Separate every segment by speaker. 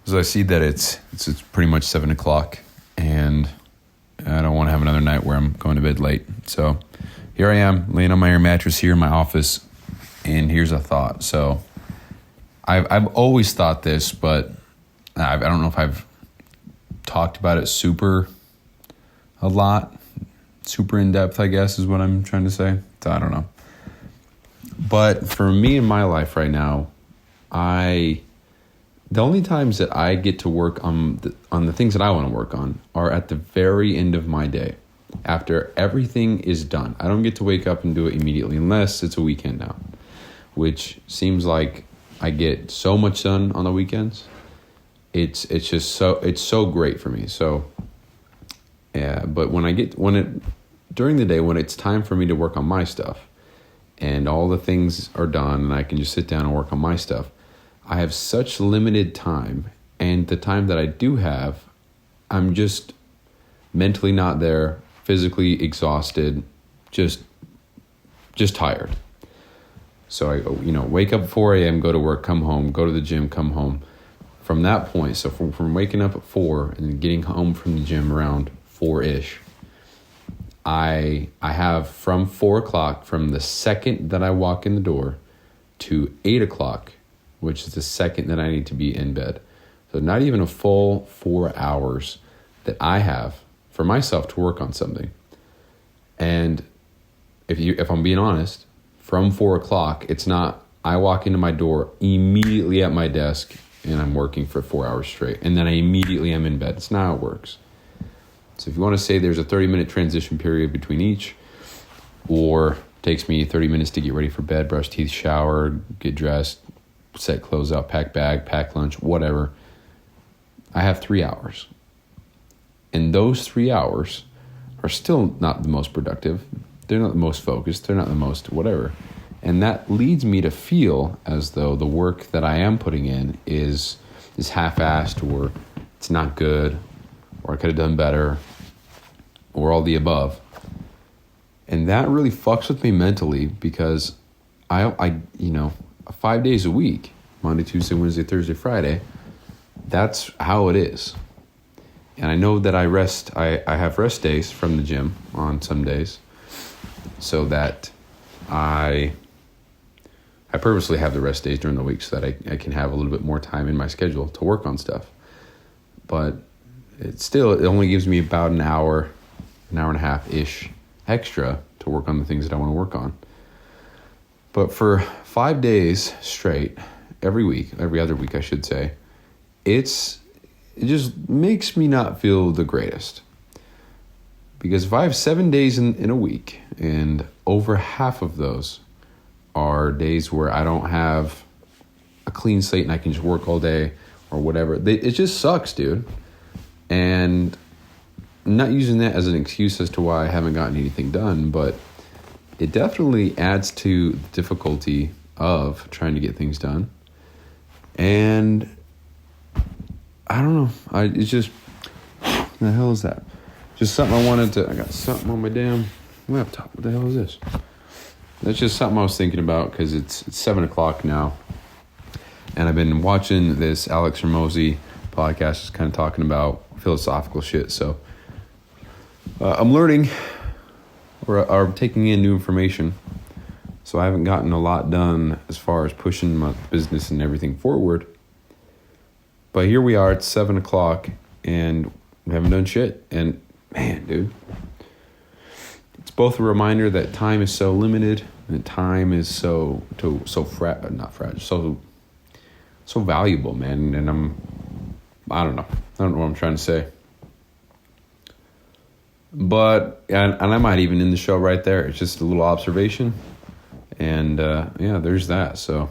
Speaker 1: So I see that it's pretty much 7 o'clock, and I don't want to have another night where I'm going to bed late. So here I am, laying on my air mattress here in my office, and here's a thought. So I've always thought this, but I don't know if I've talked about it super in depth, I guess is what I'm trying to say. So I don't know. But for me in my life right now, the only times that I get to work on the things that I want to work on are at the very end of my day, after everything is done. I don't get to wake up and do it immediately unless it's a weekend now, which seems like I get so much done on the weekends. It's so great for me. So yeah, but during the day when it's time for me to work on my stuff and all the things are done and I can just sit down and work on my stuff, I have such limited time, and the time that I do have, I'm just mentally not there, physically exhausted, just tired. So I wake up at 4 a.m., go to work, come home, go to the gym, come home. From that point, so from waking up at 4 and getting home from the gym around 4-ish, I have from 4 o'clock, from the second that I walk in the door to 8 o'clock, which is the second that I need to be in bed. So not even a full 4 hours that I have for myself to work on something. And if I'm being honest, from 4 o'clock, it's not I walk into my door immediately at my desk and I'm working for 4 hours straight, and then I immediately am in bed. It's not how it works. So if you want to say there's a 30-minute transition period between each, or it takes me 30 minutes to get ready for bed, brush teeth, shower, get dressed, set clothes out, pack bag, pack lunch, whatever, I have 3 hours. And those 3 hours are still not the most productive. They're not the most focused. They're not the most whatever. And that leads me to feel as though the work that I am putting in is half-assed, or it's not good, or I could have done better, or all the above. And that really fucks with me mentally, because I 5 days a week, Monday, Tuesday, Wednesday, Thursday, Friday, that's how it is. And I know that I have rest days from the gym on some days, so that I purposely have the rest days during the week so that I can have a little bit more time in my schedule to work on stuff. But it only gives me about an hour and a half-ish extra to work on the things that I want to work on. But for 5 days straight, every other week I should say, it just makes me not feel the greatest. Because if I have 7 days in a week, and over half of those are days where I don't have a clean slate and I can just work all day or whatever, it just sucks, dude. And I'm not using that as an excuse as to why I haven't gotten anything done, but it definitely adds to the difficulty of trying to get things done. And I don't know. It's just, what the hell is that? Just something I got something on my damn laptop. What the hell is this? That's just something I was thinking about, because it's 7 o'clock now. And I've been watching this Alex Hormozi podcast, just kind of talking about philosophical shit. So I'm learning or taking in new information. So I haven't gotten a lot done as far as pushing my business and everything forward. But here we are, it's 7 o'clock, and we haven't done shit. And man, dude, it's both a reminder that time is so limited, and time is so valuable, man. And I don't know what I'm trying to say. But, and I might even end the show right there. It's just a little observation. And there's that. So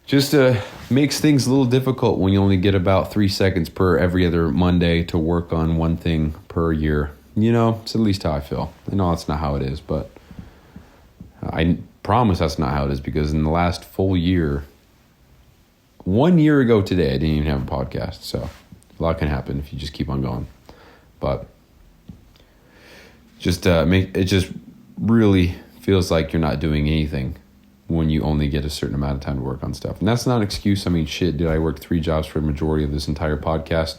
Speaker 1: just makes things a little difficult when you only get about 3 seconds per every other Monday to work on one thing per year. It's at least how I feel. I know that's not how it is, but I promise that's not how it is, because in the last full year, 1 year ago today, I didn't even have a podcast. So a lot can happen if you just keep on going. But it just really feels like you're not doing anything when you only get a certain amount of time to work on stuff. And that's not an excuse. I mean, shit, did I work 3 jobs for a majority of this entire podcast?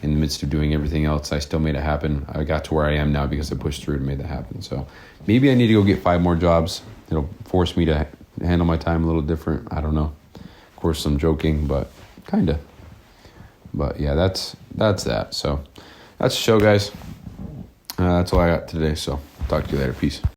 Speaker 1: In the midst of doing everything else, I still made it happen. I got to where I am now because I pushed through and made that happen. So maybe I need to go get 5 more jobs. It'll force me to handle my time a little different. I don't know. Of course, I'm joking, but kind of. But yeah, that's that. So that's the show, guys. That's all I got today. So talk to you later. Peace.